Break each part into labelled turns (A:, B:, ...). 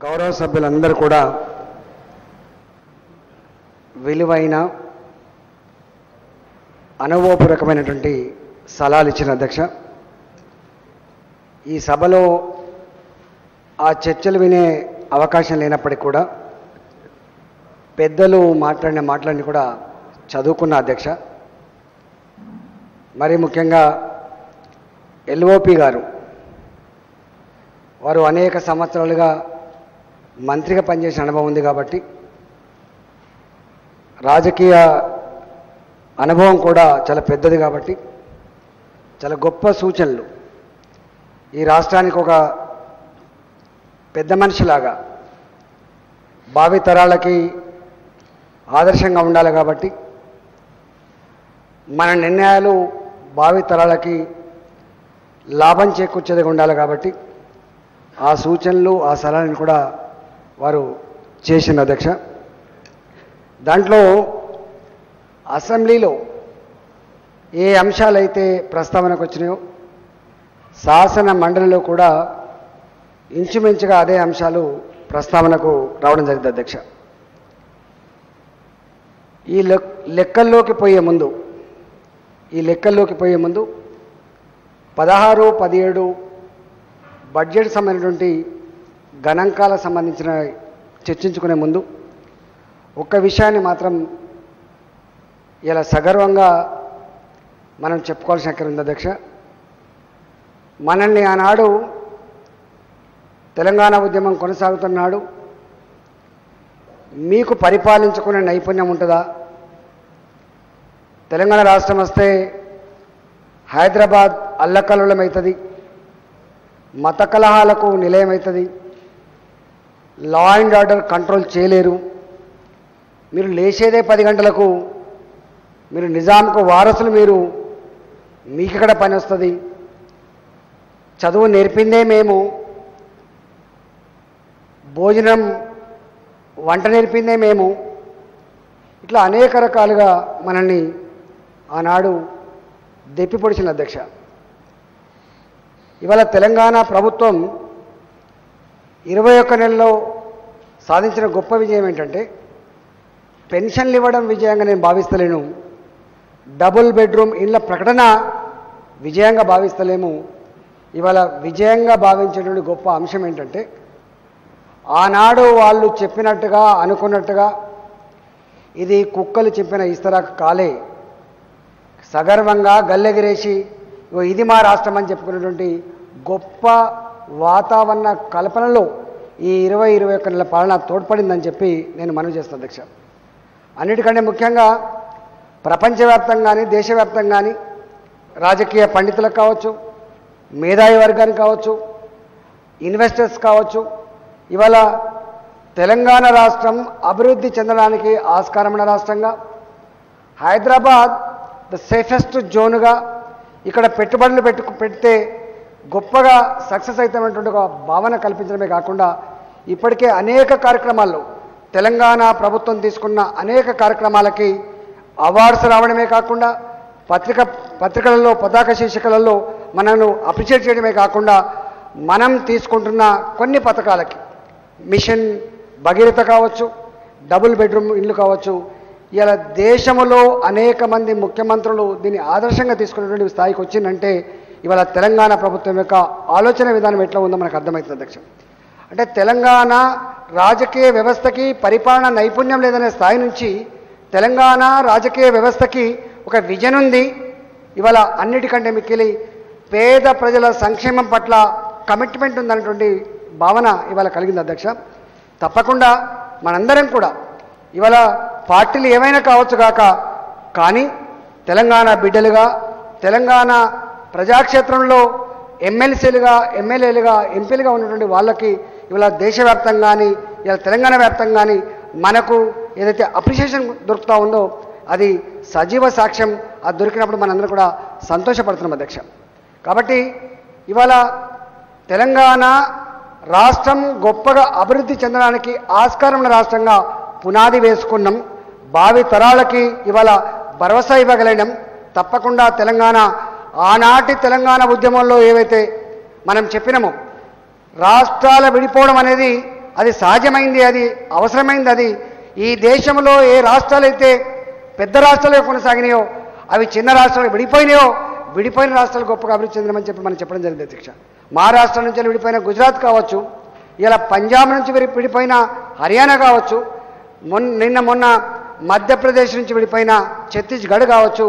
A: గౌరవ సభ్యులందరూ కూడా విలువైన అనుభవపూర్వకమైనటువంటి సలహాలు ఇచ్చిన అధ్యక్ష. ఈ సభలో ఆ చర్చలు వినే అవకాశం లేనప్పటికీ కూడా పెద్దలు మాట్లాడిన మాటలన్నీ కూడా చదువుకున్న అధ్యక్ష. మరి ముఖ్యంగా ఎల్ఓపి గారు వారు అనేక సంవత్సరాలుగా మంత్రిగా పనిచేసిన అనుభవం ఉంది కాబట్టి రాజకీయ అనుభవం కూడా చాలా పెద్దది కాబట్టి చాలా గొప్ప సూచనలు ఈ రాష్ట్రానికి ఒక పెద్ద మనిషిలాగా భావి తరాలకి ఆదర్శంగా ఉండాలి కాబట్టి మన నిర్ణయాలు భావి తరాలకి లాభం చేకూర్చేదిగా ఉండాలి కాబట్టి ఆ సూచనలు ఆ సలహాలను కూడా వారు చేసిన అధ్యక్ష. దాంట్లో అసెంబ్లీలో ఏ అంశాలైతే ప్రస్తావనకు వచ్చినాయో శాసన మండలిలో కూడా ఇంచుమించుగా అదే అంశాలు ప్రస్తావనకు రావడం జరిగింది అధ్యక్ష. ఈ లెక్కల్లోకి పోయే ముందు 16, 17 బడ్జెట్ సంబంధించినటువంటి గణాంకాలకు సంబంధించిన చర్చించుకునే ముందు ఒక్క విషయాన్ని మాత్రం ఇలా సగర్వంగా మనం చెప్పుకోవాల్సిన అక్కర ఉంది అధ్యక్ష. మనల్ని ఆనాడు తెలంగాణ ఉద్యమం కొనసాగుతున్నాడు, మీకు పరిపాలించుకునే నైపుణ్యం ఉంటుందా, తెలంగాణ రాష్ట్రం వస్తే హైదరాబాద్ అల్లకల్లోలమవుతుంది, మత కలహాలకు నిలయమవుతుంది, లా అండ్ ఆర్డర్ కంట్రోల్ చేయలేరు, మీరు లేచేదే 10 గంటలకు, మీరు నిజాంకు వారసులు, మీకు ఇక్కడ పని వస్తుంది, చదువు నేర్పిందే మేము, భోజనం వంట నేర్పిందే మేము, ఇట్లా అనేక రకాలుగా మనల్ని ఆనాడు దెప్పిపొడిచిన అధ్యక్ష. ఇవాళ తెలంగాణ ప్రభుత్వం 21 నెలలో సాధించిన గొప్ప విజయం ఏంటంటే పెన్షన్లు ఇవ్వడం విజయంగా నేను భావిస్తలేను, డబుల్ బెడ్రూమ్ ఇళ్ళ ప్రకటన విజయంగా భావిస్తలేము. ఇవాళ విజయంగా భావించేటువంటి గొప్ప అంశం ఏంటంటే ఆనాడు వాళ్ళు చెప్పినట్టుగా అనుకున్నట్టుగా ఇది కుక్కలు చెప్పిన ఇస్తరాకు కాలే, సగర్వంగా గల్లెగిరేసి ఇది మా రాష్ట్రం అని చెప్పుకున్నటువంటి గొప్ప వాతావరణ కల్పనలో ఈ 20-21 నెలల పాలన తోడ్పడిందని చెప్పి నేను మనవి చేస్తాను అధ్యక్ష. అన్నిటికంటే ముఖ్యంగా ప్రపంచవ్యాప్తంగా కానీ దేశవ్యాప్తంగా కానీ రాజకీయ పండితులకు కావచ్చు, మేధావి వర్గానికి కావచ్చు, ఇన్వెస్టర్స్ కావచ్చు, ఇవాళ తెలంగాణ రాష్ట్రం అభివృద్ధి చెందడానికి ఆస్కారమైన రాష్ట్రంగా, హైదరాబాద్ ద సేఫెస్ట్ జోన్గా, ఇక్కడ పెట్టుబడులు పెడితే గొప్పగా సక్సెస్ అవుతామనేటువంటి ఒక భావన కల్పించడమే కాకుండా ఇప్పటికే అనేక కార్యక్రమాల్లో తెలంగాణ ప్రభుత్వం తీసుకున్న అనేక కార్యక్రమాలకి అవార్డ్స్ రావడమే కాకుండా పత్రికలలో పతాక శీర్షికలలో మనను అప్రిషియేట్ చేయడమే కాకుండా మనం తీసుకుంటున్న కొన్ని పథకాలకి మిషన్ భగీరథ కావచ్చు, డబుల్ బెడ్రూమ్ ఇల్లు కావచ్చు, ఇలా దేశంలో అనేక మంది ముఖ్యమంత్రులు దీన్ని ఆదర్శంగా తీసుకునేటువంటి స్థాయికి వచ్చిందంటే ఇవాళ తెలంగాణ ప్రభుత్వం యొక్క ఆలోచన విధానం ఎట్లా ఉందో మనకు అర్థమవుతుంది అధ్యక్ష. అంటే తెలంగాణ రాజకీయ వ్యవస్థకి పరిపాలన నైపుణ్యం లేదనే స్థాయి నుంచి తెలంగాణ రాజకీయ వ్యవస్థకి ఒక విజన్ ఉంది. ఇవాళ అన్నిటికంటే మిక్కిలి పేద ప్రజల సంక్షేమం పట్ల కమిట్మెంట్ ఉందన్నటువంటి భావన ఇవాళ కలిగింది అధ్యక్ష. తప్పకుండా మనందరం కూడా ఇవాళ పార్టీలు ఏమైనా కావచ్చు కాక కానీ తెలంగాణ బిడ్డలుగా, తెలంగాణ ప్రజాక్షేత్రంలో ఎమ్మెల్సీలుగా, ఎమ్మెల్యేలుగా, ఎంపీలుగా ఉన్నటువంటి వాళ్ళకి ఇవాళ దేశవ్యాప్తంగా కానీ ఇలా తెలంగాణ వ్యాప్తంగా కానీ మనకు ఏదైతే అప్రిషియేషన్ దొరుకుతూ ఉందో అది సజీవ సాక్ష్యం. అది దొరికినప్పుడు మనందరం కూడా సంతోషపడుతున్నాం అధ్యక్ష. కాబట్టి ఇవాళ తెలంగాణ రాష్ట్రం గొప్పగా అభివృద్ధి చెందడానికి ఆస్కారమైన రాష్ట్రంగా పునాది వేసుకున్నాం. భావి తరాలకి ఇవాళ భరోసా ఇవ్వగలిగినాం. తప్పకుండా తెలంగాణ ఆనాటి తెలంగాణ ఉద్యమంలో ఏవైతే మనం చెప్పినామో రాష్ట్రాల విడిపోవడం అనేది అది సహజమైంది, అది అవసరమైంది. అది ఈ దేశంలో ఏ రాష్ట్రాలైతే పెద్ద రాష్ట్రాలు కొనసాగినాయో అవి చిన్న రాష్ట్రాలు విడిపోయినాయో విడిపోయిన రాష్ట్రాలు గొప్పగా అభివృద్ధి చెందమని చెప్పి మనం చెప్పడం జరిగింది అధ్యక్ష. మహారాష్ట్ర నుంచి విడిపోయిన గుజరాత్ కావచ్చు, ఇలా పంజాబ్ నుంచి విడిపోయిన హర్యానా కావచ్చు, మొన్న మధ్యప్రదేశ్ నుంచి విడిపోయిన ఛత్తీస్గఢ్ కావచ్చు,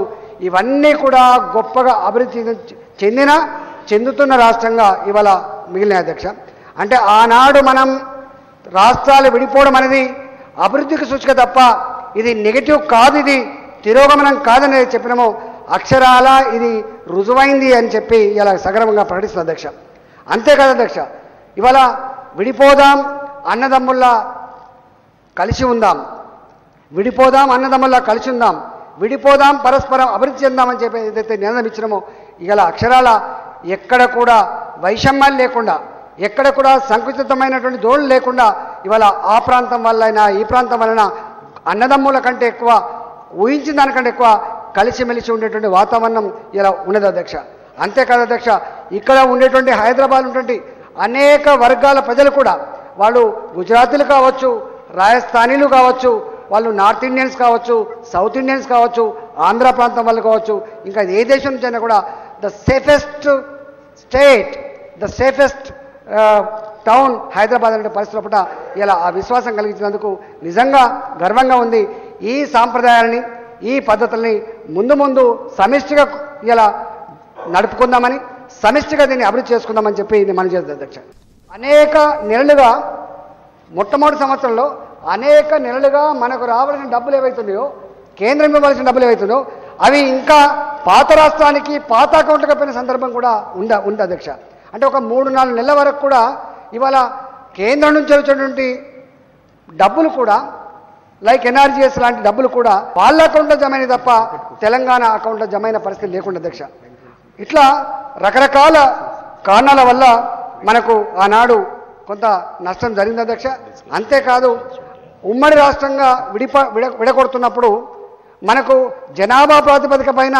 A: ఇవన్నీ కూడా గొప్పగా అభివృద్ధి చెందుతున్న రాష్ట్రంగా ఇవాళ మిగిలిన అధ్యక్ష. అంటే ఆనాడు మనం రాష్ట్రాలు విడిపోవడం అనేది అభివృద్ధికి సూచిక తప్ప ఇది నెగిటివ్ కాదు, ఇది తిరోగమనం కాదనేది చెప్పినాము. అక్షరాల ఇది రుజువైంది అని చెప్పి ఇలా సగర్వంగా ప్రకటిస్తుంది అధ్యక్ష. అంతేకాదు అధ్యక్ష, ఇవాళ విడిపోదాం అన్నదమ్ముల్లా కలిసి ఉందాం, విడిపోదాం అన్నదమ్ముల్లా కలిసి ఉందాం, విడిపోదాం పరస్పరం అభివృద్ధి చెందామని చెప్పి ఏదైతే నినాదం ఇచ్చినామో ఇలా అక్షరాల ఎక్కడ కూడా వైషమ్యాలు లేకుండా, ఎక్కడ కూడా సంకుచితమైనటువంటి ధోరణి లేకుండా ఇవాళ ఆ ప్రాంతం వల్లైనా ఈ ప్రాంతం వలన అన్నదమ్ముల కంటే ఎక్కువ, ఊహించిన దానికంటే ఎక్కువ కలిసిమెలిసి ఉండేటువంటి వాతావరణం ఇలా ఉన్నది అధ్యక్ష. అంతేకాదు అధ్యక్ష, ఇక్కడ ఉండేటువంటి హైదరాబాద్ ఉన్నటువంటి అనేక వర్గాల ప్రజలు కూడా, వాళ్ళు గుజరాతీలు కావచ్చు, రాజస్థానీలు కావచ్చు, వాళ్ళు నార్త్ ఇండియన్స్ కావచ్చు, సౌత్ ఇండియన్స్ కావచ్చు, ఆంధ్ర ప్రాంతం వాళ్ళు కావచ్చు, ఇంకా ఏ దేశం నుంచి అయినా కూడా the safest state, the safest town Hyderabad అనే పరిస్థితుల పట్ల ఇలా ఆ విశ్వాసం కలిగించినందుకు నిజంగా గర్వంగా ఉంది. ఈ సాంప్రదాయాలని, ఈ పద్ధతుల్ని ముందు ముందు సమిష్టిగా ఇలా నడుపుకుందామని, సమిష్టిగా దీన్ని అభివృద్ధి చేసుకుందామని చెప్పి నేను మనం చేస్తుంది అధ్యక్ష. అనేక నెలలుగా మొట్టమొదటి సంవత్సరంలో అనేక నెలలుగా మనకు రావాల్సిన డబ్బులు ఏవైతున్నాయో, కేంద్రం ఇవ్వాల్సిన డబ్బులు ఏవైతున్నాయో అవి ఇంకా పాత రాష్ట్రానికి పాత అకౌంట్లకు పోయిన సందర్భం కూడా ఉంది అధ్యక్ష. అంటే ఒక 3-4 నెలల వరకు కూడా ఇవాళ కేంద్రం నుంచి వచ్చేటువంటి డబ్బులు కూడా లైక్ ఎన్ఆర్జీఎస్ లాంటి డబ్బులు కూడా వాళ్ళ అకౌంట్లో జమైన తప్ప తెలంగాణ అకౌంట్లో జమైన పరిస్థితి లేకుండా అధ్యక్ష. ఇట్లా రకరకాల కారణాల వల్ల మనకు ఆనాడు కొంత నష్టం జరిగింది అధ్యక్ష. అంతేకాదు ఉమ్మడి రాష్ట్రంగా విడగొడుతున్నప్పుడు మనకు జనాభా ప్రాతిపదిక పైన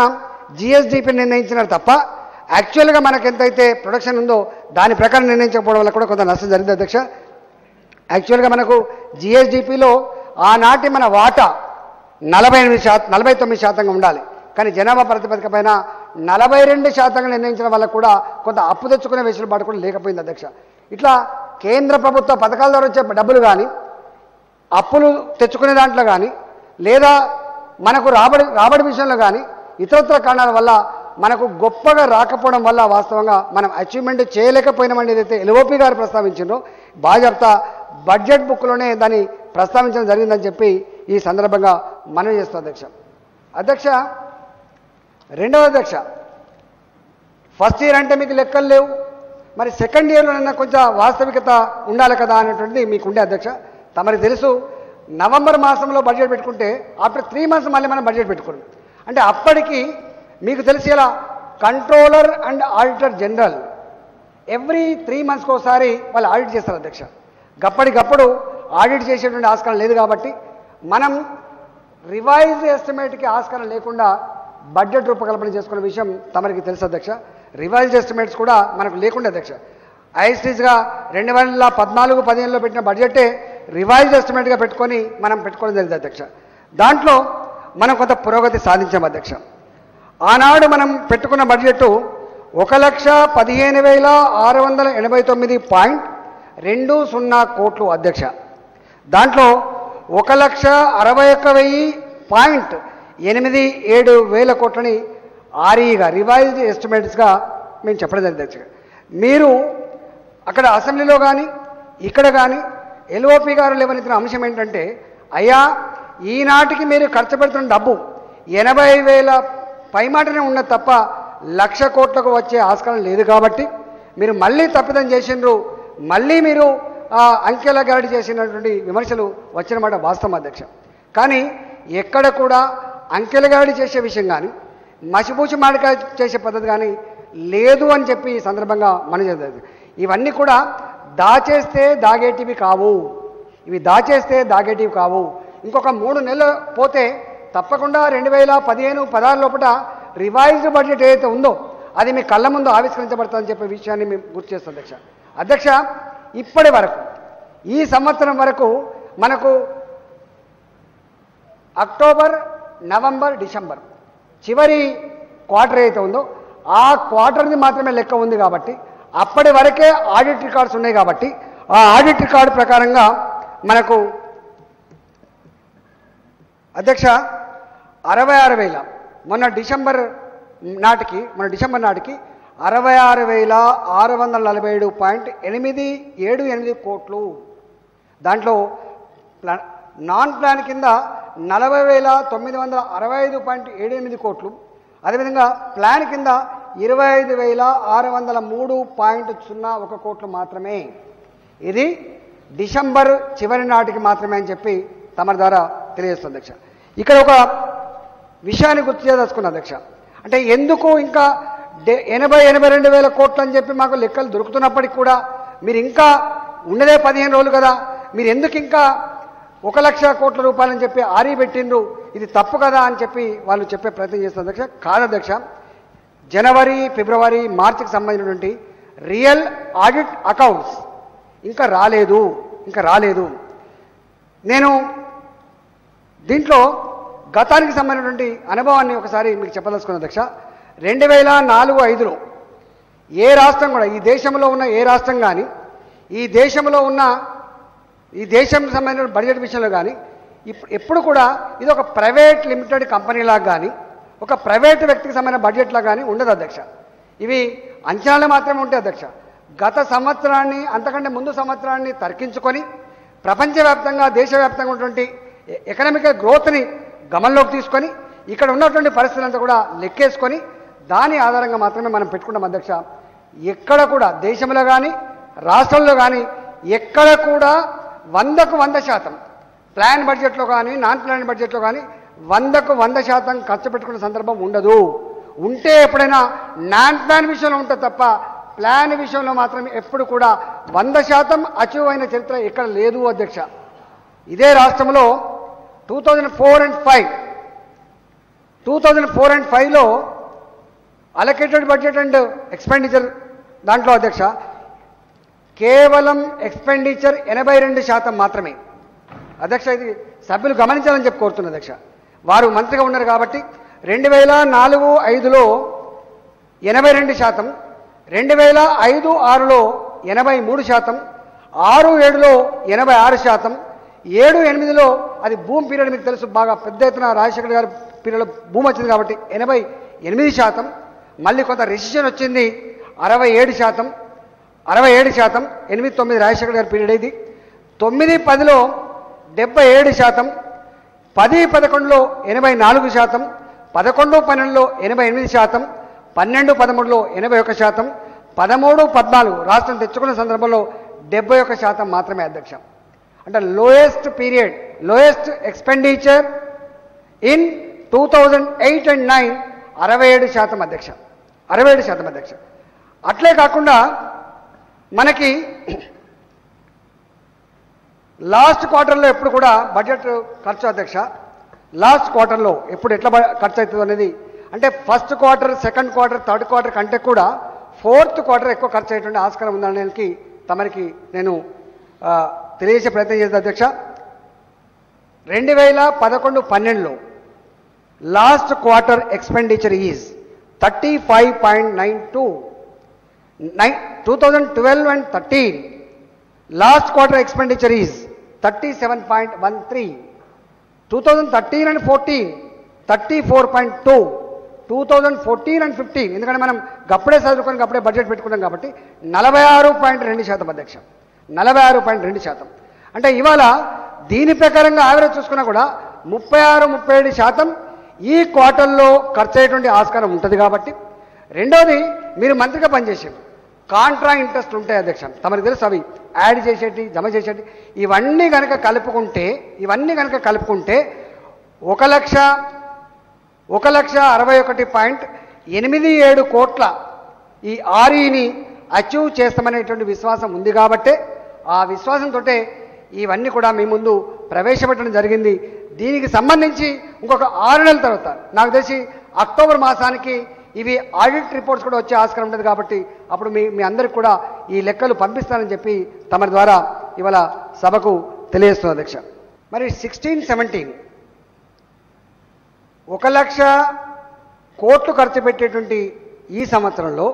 A: జిఎస్డిపి నిర్ణయించినారు తప్ప యాక్చువల్గా మనకు ఎంతైతే ప్రొడక్షన్ ఉందో దాని ప్రకారం నిర్ణయించకపోవడం వల్ల కూడా కొంత నష్టం జరిగింది అధ్యక్ష. యాక్చువల్గా మనకు జిఎస్డిపిలో ఆనాటి మన వాటా 49% ఉండాలి, కానీ జనాభా ప్రాతిపదిక పైన 42% నిర్ణయించడం వల్ల కూడా కొంత అప్పు తెచ్చుకునే వెసులుబాటు కూడా లేకపోయింది అధ్యక్ష. ఇట్లా కేంద్ర ప్రభుత్వ పథకాల ద్వారా వచ్చే డబ్బులు కానీ, అప్పులు తెచ్చుకునే దాంట్లో కానీ, లేదా మనకు రాబడి విషయంలో కానీ ఇతరత్ర కారణాల వల్ల మనకు గొప్పగా రాకపోవడం వల్ల వాస్తవంగా మనం అచీవ్మెంట్ చేయలేకపోయినామని ఏదైతే ఎల్ఓపి గారు ప్రస్తావించారో బాజాప్తా బడ్జెట్ బుక్లోనే దాన్ని ప్రస్తావించడం జరిగిందని చెప్పి ఈ సందర్భంగా మనం చేస్తాం అధ్యక్ష. అధ్యక్ష, రెండవ అధ్యక్ష, ఫస్ట్ ఇయర్ అంటే మీకు లెక్కలు లేవు, మరి సెకండ్ ఇయర్లోనైనా కొంచెం వాస్తవికత ఉండాలి కదా అనేటువంటిది మీకు ఉండే అధ్యక్ష. తమరికి తెలుసు, నవంబర్ మాసంలో బడ్జెట్ పెట్టుకుంటే ఆఫ్టర్ 3 మంత్స్ మళ్ళీ మనం బడ్జెట్ పెట్టుకున్నాం. అంటే అప్పటికి మీకు తెలిసి ఇలా controller and auditor general every 3 మంత్స్కి ఒకసారి వాళ్ళు ఆడిట్ చేస్తారు అధ్యక్ష. గప్పటికప్పుడు ఆడిట్ చేసేటువంటి ఆస్కారం లేదు కాబట్టి మనం రివైజ్ ఎస్టిమేట్కి ఆస్కారం లేకుండా బడ్జెట్ రూపకల్పన చేసుకున్న విషయం తమరికి తెలుసు అధ్యక్ష. రివైజ్డ్ ఎస్టిమేట్స్ కూడా మనకు లేకుండా అధ్యక్ష. ఐఎస్టీస్గా 2014-15లో పెట్టిన బడ్జెటే రివైజ్డ్ ఎస్టిమేట్గా పెట్టుకొని మనం పెట్టుకోవడం జరిగింది అధ్యక్ష. దాంట్లో మనం కొంత పురోగతి సాధించాం అధ్యక్ష. ఆనాడు మనం పెట్టుకున్న బడ్జెట్ 1,15,689.20 కోట్లు అధ్యక్ష. దాంట్లో 1,61,000.87 కోట్లని ఆర్ఈగా రివైజ్డ్ ఎస్టిమేట్స్గా మేము చెప్పడం జరిగింది అధ్యక్ష. మీరు అక్కడ అసెంబ్లీలో కానీ ఇక్కడ కానీ ఎల్ఓపి గారు లేవనెత్తిన అంశం ఏంటంటే, అయ్యా ఈనాటికి మీరు ఖర్చు పెడుతున్న డబ్బు 80,000 పైమాటనే ఉన్నది తప్ప 1,00,000 కోట్లకు వచ్చే ఆస్కారం లేదు కాబట్టి మీరు మళ్ళీ తప్పిదం చేసిండ్రు, మళ్ళీ మీరు అంకెల గాడి చేసినటువంటి విమర్శలు వచ్చినమాట వాస్తవం అధ్యక్ష. కానీ ఎక్కడ కూడా అంకెల గాడి చేసే విషయం కానీ, మసిపూచి మాడికాయ చేసే పద్ధతి కానీ లేదు అని చెప్పి ఈ సందర్భంగా మనం చేద్దాం. ఇవన్నీ కూడా దాచేస్తే దాగేటివి కావు, ఇవి దాచేస్తే దాగేటివి కావు. ఇంకొక 3 నెలలు పోతే తప్పకుండా 2015-16 లోపల రివైజ్డ్ బడ్జెట్ ఏదైతే ఉందో అది మీ కళ్ళ ముందు ఆవిష్కరించబడుతుందని చెప్పే విషయాన్ని మేము గుర్తు చేస్తాం అధ్యక్ష. అధ్యక్ష, ఇప్పటి వరకు ఈ సంవత్సరం వరకు మనకు అక్టోబర్, నవంబర్, డిసెంబర్ చివరి క్వార్టర్ అయితే ఉందో ఆ క్వార్టర్ది మాత్రమే లెక్క ఉంది కాబట్టి అప్పటి వరకే ఆడిట్ రికార్డ్స్ ఉన్నాయి కాబట్టి ఆ ఆడిట్ రికార్డు ప్రకారంగా మనకు అధ్యక్ష 66,000 మొన్న డిసెంబర్ నాటికి 66,647.878 కోట్లు. దాంట్లో నాన్ ప్లాన్ కింద 40,965.78 కోట్లు, అదేవిధంగా ప్లాన్ కింద 25,603.01 కోట్లు మాత్రమే. ఇది డిసెంబర్ చివరి నాటికి మాత్రమే అని చెప్పి తమ ద్వారా తెలియజేస్తుంది అధ్యక్ష. ఇక్కడ ఒక విషయాన్ని గుర్తు చేయదలుచుకున్నా అధ్యక్ష. అంటే ఎందుకు ఇంకా 82,000 కోట్లు అని చెప్పి మాకు లెక్కలు దొరుకుతున్నప్పటికీ కూడా మీరు ఇంకా ఉన్నదే 15 రోజులు కదా, మీరు ఎందుకు ఇంకా 1,00,000 కోట్ల రూపాయలని చెప్పి ఆరీ పెట్టిండ్రు, ఇది తప్పు కదా అని చెప్పి వాళ్ళు చెప్పే ప్రయత్నం చేస్తారు అధ్యక్ష. కాదు అధ్యక్ష, జనవరి, ఫిబ్రవరి, మార్చికి సంబంధించినటువంటి రియల్ ఆడిట్ అకౌంట్స్ ఇంకా రాలేదు. నేను దీంట్లో గతానికి సంబంధించినటువంటి అనుభవాన్ని ఒకసారి మీకు చెప్పదలుచుకున్న అధ్యక్ష. 2004-05లో ఏ రాష్ట్రం కూడా, ఈ దేశంలో ఉన్న ఏ రాష్ట్రం కానీ, ఈ దేశంకి సంబంధించిన బడ్జెట్ విషయంలో కానీ ఎప్పుడు కూడా ఇది ఒక ప్రైవేట్ లిమిటెడ్ కంపెనీలాగా కానీ ఒక ప్రైవేట్ వ్యక్తికి సంబంధించిన బడ్జెట్లా కానీ ఉండదు అధ్యక్ష. ఇవి అంచనాలు మాత్రమే ఉంటాయి అధ్యక్ష. గత సంవత్సరాన్ని, అంతకంటే ముందు సంవత్సరాన్ని తర్కించుకొని ప్రపంచవ్యాప్తంగా, దేశవ్యాప్తంగా ఉన్నటువంటి ఎకనామికల్ గ్రోత్ని గమనంలోకి తీసుకొని ఇక్కడ ఉన్నటువంటి పరిస్థితులంతా కూడా లెక్కేసుకొని దాని ఆధారంగా మాత్రమే మనం పెట్టుకుంటాం అధ్యక్ష. ఎక్కడ కూడా దేశంలో కానీ రాష్ట్రంలో కానీ ఎక్కడ కూడా 100కు 100% ప్లాన్ బడ్జెట్లో కానీ నాన్ ప్లాన్ బడ్జెట్లో కానీ 100కు 100% ఖర్చు పెట్టుకునే సందర్భం ఉండదు. ఉంటే ఎప్పుడైనా నాన్ ప్లాన్ విషయంలో ఉంటుంది తప్ప ప్లాన్ విషయంలో మాత్రం ఎప్పుడు కూడా 100% అచీవ్ అయిన చరిత్ర ఎక్కడ లేదు అధ్యక్ష. ఇదే రాష్ట్రంలో 2004 and 5లో అలొకేటెడ్ బడ్జెట్ అండ్ ఎక్స్పెండిచర్ దాంట్లో అధ్యక్ష కేవలం ఎక్స్పెండిచర్ 82% మాత్రమే అధ్యక్ష. ఇది సభ్యులు గమనించాలని చెప్పి కోరుతున్నా అధ్యక్ష. వారు మంత్రిగా ఉన్నారు కాబట్టి 2004-05లో 82%, 2005-06లో 83%, 6-7లో 86%, 7-8లో అది భూమి పీరియడ్ మీకు తెలుసు బాగా పెద్ద ఎత్తున రాజశేఖర్ గారి పీరియడ్లో భూమి వచ్చింది కాబట్టి 88%, మళ్ళీ కొంత రెసిషన్ వచ్చింది 67%, 8-9 రాజశేఖర్ గారి పీరియడ్ ఇది. 9-10లో 77%, 10-11లో 84%, 11-12లో 88%, 12-13లో 81%, 13-14 రాష్ట్రం తెచ్చుకున్న సందర్భంలో 71% మాత్రమే అధ్యక్ష. అంటే lowest period, lowest expenditure in 2008 and 2009 67% అధ్యక్ష, 67% అధ్యక్ష. అట్లే కాకుండా మనకి లాస్ట్ క్వార్టర్లో ఎప్పుడు కూడా బడ్జెట్ ఖర్చు అధ్యక్ష, లాస్ట్ క్వార్టర్లో ఎప్పుడు ఎట్లా ఖర్చు అవుతుంది అనేది అంటే first quarter, second quarter, third quarter కంటే కూడా ఫోర్త్ క్వార్టర్ ఎక్కువ ఖర్చు అయ్యేటువంటి ఆస్కారం ఉందనేది తమరికి నేను తెలియజేసే ప్రయత్నం చేస్తాను అధ్యక్ష. 2011-12లో last quarter expenditure is 35.92. 2012 and 13 last quarter expenditure is 37.13. 2013 and 14 34.2. 2014 and 15 ఎందుకంటే మనం గప్పుడే చదువుకొని గప్పుడే బడ్జెట్ పెట్టుకున్నాం కాబట్టి 46.2% అధ్యక్ష, 46.2%. అంటే ఇవాళ దీని ప్రకారంగా యావరేజ్ చూసుకున్నా కూడా 36-37% ఈ క్వార్టర్లో ఖర్చు అయ్యేటువంటి ఆస్కారం ఉంటుంది కాబట్టి. రెండోది, మీరు మంత్రిగా పనిచేసారు, కాంట్రా ఇంట్రెస్ట్ ఉంటాయి అధ్యక్ష, తమకు తెలుసు, అవి యాడ్ చేసేటి, జమ చేసేటి, ఇవన్నీ కనుక కలుపుకుంటే 1,61.87 కోట్ల ఈ ఆర్ఈని అచీవ్ చేస్తామనేటువంటి విశ్వాసం ఉంది కాబట్టే ఆ విశ్వాసంతో ఇవన్నీ కూడా మీ ముందు ప్రవేశపెట్టడం జరిగింది. దీనికి సంబంధించి ఇంకొక 6 నెలల తర్వాత నాకు తెలిసి అక్టోబర్ మాసానికి ఇవి ఆడిట్ రిపోర్ట్స్ కూడా వచ్చే ఆస్కారం ఉంటుంది కాబట్టి అప్పుడు మీ అందరికి కూడా ఈ లెక్కలు పంపిస్తానని చెప్పి తమ ద్వారా ఇవాళ సభకు తెలియజేస్తున్న అధ్యక్ష. మరి 16-17 1,00,000 కోట్లు ఖర్చు పెట్టేటువంటి ఈ సంవత్సరంలో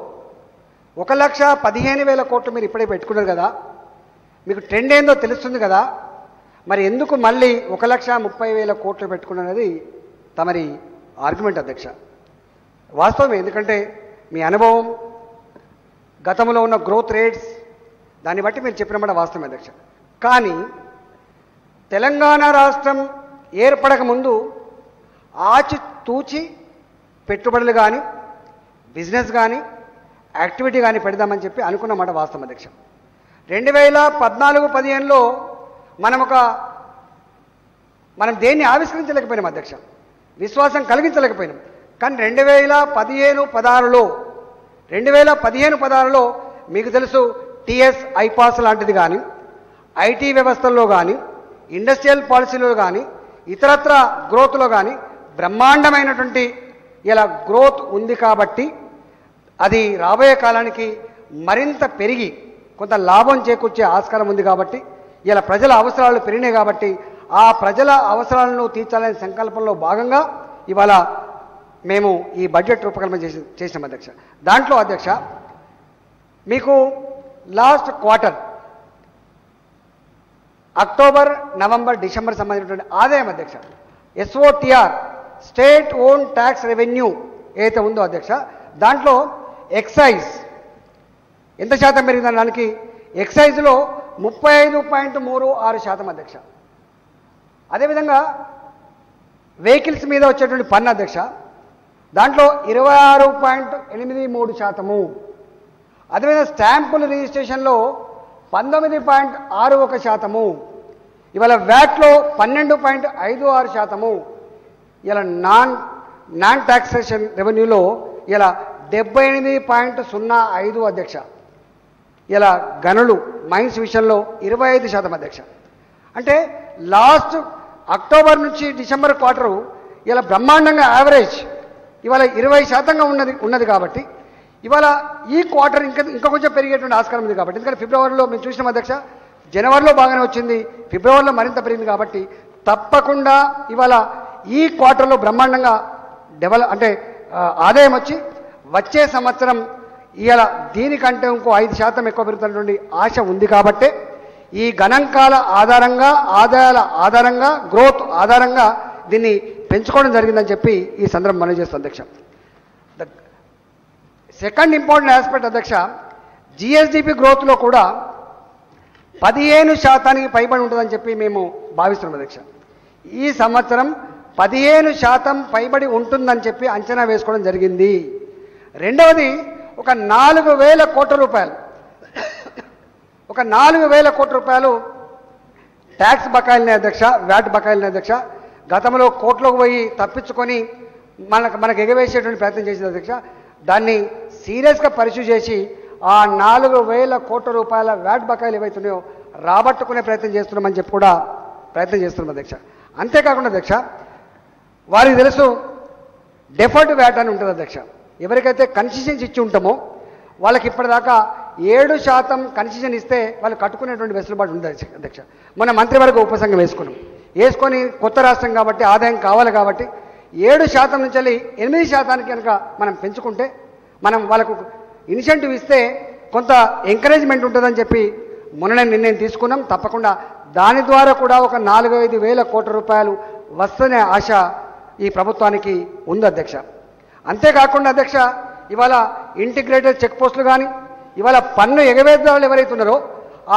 A: 1,15,000 కోట్లు మీరు ఇప్పుడే పెట్టుకున్నారు కదా, మీకు ట్రెండ్ ఏందో తెలుస్తుంది కదా, మరి ఎందుకు మళ్ళీ 1,30,000 కోట్లు పెట్టుకున్నది తమరి ఆర్గ్యుమెంట్ అధ్యక్ష. వాస్తవమే, ఎందుకంటే మీ అనుభవం, గతంలో ఉన్న గ్రోత్ రేట్స్, దాన్ని బట్టి మీరు చెప్పిన మాట వాస్తవమే అధ్యక్ష. కానీ తెలంగాణ రాష్ట్రం ఏర్పడక ముందు ఆచితూచి పెట్టుబడులు కానీ, బిజినెస్ కానీ, యాక్టివిటీ కానీ పెడదామని చెప్పి అనుకున్నమాట వాస్తవం అధ్యక్ష. 2014-15లో మనం దేన్ని ఆవిష్కరించలేకపోయినాం అధ్యక్ష, విశ్వాసం కలిగించలేకపోయినాం. కానీ 2015-16లో మీకు తెలుసు టీఎస్ ఐపాస్ లాంటిది కానీ, ఐటీ వ్యవస్థల్లో కానీ, ఇండస్ట్రియల్ పాలసీలో కానీ, ఇతరత్ర గ్రోత్లో కానీ బ్రహ్మాండమైనటువంటి ఇలా గ్రోత్ ఉంది. కాబట్టి అది రాబోయే కాలానికి మరింత పెరిగి కొంత లాభం చేకూర్చే ఆస్కారం ఉంది. కాబట్టి ఇలా ప్రజల అవసరాలు పెరిగినాయి. కాబట్టి ఆ ప్రజల అవసరాలను తీర్చాలనే సంకల్పంలో భాగంగా ఇవాళ మేము ఈ బడ్జెట్ రూపకల్పన చేసాం అధ్యక్ష. దాంట్లో అధ్యక్ష మీకు last quarter October, November, December సంబంధించినటువంటి ఆదాయం అధ్యక్ష, SOTR state own tax revenue ఏదైతే ఉందో అధ్యక్ష, దాంట్లో ఎక్సైజ్ ఎంత శాతం పెరిగిందని దానికి ఎక్సైజ్లో 35.36% అధ్యక్ష. అదేవిధంగా వెహికల్స్ మీద వచ్చేటువంటి పన్ను అధ్యక్ష, దాంట్లో 26.83%. అదేవిధంగా స్టాంపుల రిజిస్ట్రేషన్లో 19.61%. ఇవాళ వ్యాట్లో 12.56%. ఇలా నాన్ ట్యాక్సేషన్ రెవెన్యూలో ఇలా 78.05 అధ్యక్ష. ఇలా గనులు మైన్స్ విషయంలో 25% అధ్యక్ష. అంటే లాస్ట్ అక్టోబర్ నుంచి డిసెంబర్ క్వార్టరు ఇలా బ్రహ్మాండంగా యావరేజ్ ఇవాళ 20% ఉన్నది. కాబట్టి ఇవాళ ఈ క్వార్టర్ ఇంకా కొంచెం పెరిగేటువంటి ఆస్కారం ఉంది. కాబట్టి ఎందుకంటే ఫిబ్రవరిలో మేము చూసినాం అధ్యక్ష, జనవరిలో బాగానే వచ్చింది, ఫిబ్రవరిలో మరింత పెరిగింది. కాబట్టి తప్పకుండా ఇవాళ ఈ క్వార్టర్లో బ్రహ్మాండంగా ఆదాయం వచ్చే సంవత్సరం ఇవాళ దీనికంటే ఇంకో 5% ఎక్కువ పెరుగుతున్నటువంటి ఆశ ఉంది. కాబట్టి ఈ గణాంకాల ఆధారంగా, ఆదాయాల ఆధారంగా, గ్రోత్ ఆధారంగా దీన్ని పెంచుకోవడం జరిగిందని చెప్పి ఈ సందర్భం మనం చేస్తాం అధ్యక్ష. సెకండ్ ఇంపార్టెంట్ ఆస్పెక్ట్ అధ్యక్ష, జిఎస్డిపి గ్రోత్లో కూడా 15% పైబడి ఉంటుందని చెప్పి మేము భావిస్తున్నాం అధ్యక్ష. ఈ సంవత్సరం 15% పైబడి ఉంటుందని చెప్పి అంచనా వేసుకోవడం జరిగింది. రెండవది ఒక 4,000 కోట్ల రూపాయలు, ఒక 4,000 కోట్ల రూపాయలు ట్యాక్స్ బకాయిలనే అధ్యక్ష, వ్యాట్ బకాయిలనే అధ్యక్ష. గతంలో కోట్లోకి పోయి తప్పించుకొని మనకు ఎగవేసేటువంటి ప్రయత్నం చేసింది అధ్యక్ష. దాన్ని సీరియస్గా పరిశీలి చేసి ఆ 4,000 కోట్ల రూపాయల వ్యాట్ బకాయిలు ఏవైతున్నాయో రాబట్టుకునే ప్రయత్నం చేస్తున్నామని చెప్పి కూడా ప్రయత్నం చేస్తున్నాం అధ్యక్ష. అంతేకాకుండా అధ్యక్ష వారికి తెలుసు డెఫర్డ్ వ్యాట్ అని ఉంటుంది అధ్యక్ష. ఎవరికైతే కన్సెషన్స్ ఇచ్చి ఉంటామో వాళ్ళకి ఇప్పటిదాకా 7% కన్సెషన్ ఇస్తే వాళ్ళు కట్టుకునేటువంటి వెసులుబాటు ఉంది అధ్యక్ష. మన మంత్రివర్గ ఉపసంఘం వేసుకొని కొత్త రాష్ట్రం కాబట్టి ఆదాయం కావాలి కాబట్టి 7% నుంచి 8% కనుక మనం పెంచుకుంటే మనం వాళ్ళకు ఇన్సెంటివ్ ఇస్తే కొంత ఎంకరేజ్మెంట్ ఉంటుందని చెప్పి మొన్ననే నిర్ణయం తీసుకున్నాం. తప్పకుండా దాని ద్వారా కూడా ఒక 4-5 వేల కోట్ల రూపాయలు వస్తనే ఆశ ఈ ప్రభుత్వానికి ఉంది అధ్యక్ష. అంతేకాకుండా అధ్యక్ష ఇవాళ ఇంటిగ్రేటెడ్ చెక్ పోస్టులు కానీ, ఇవాళ పన్ను ఎగవేతదారులు ఎవరైతే ఉన్నారో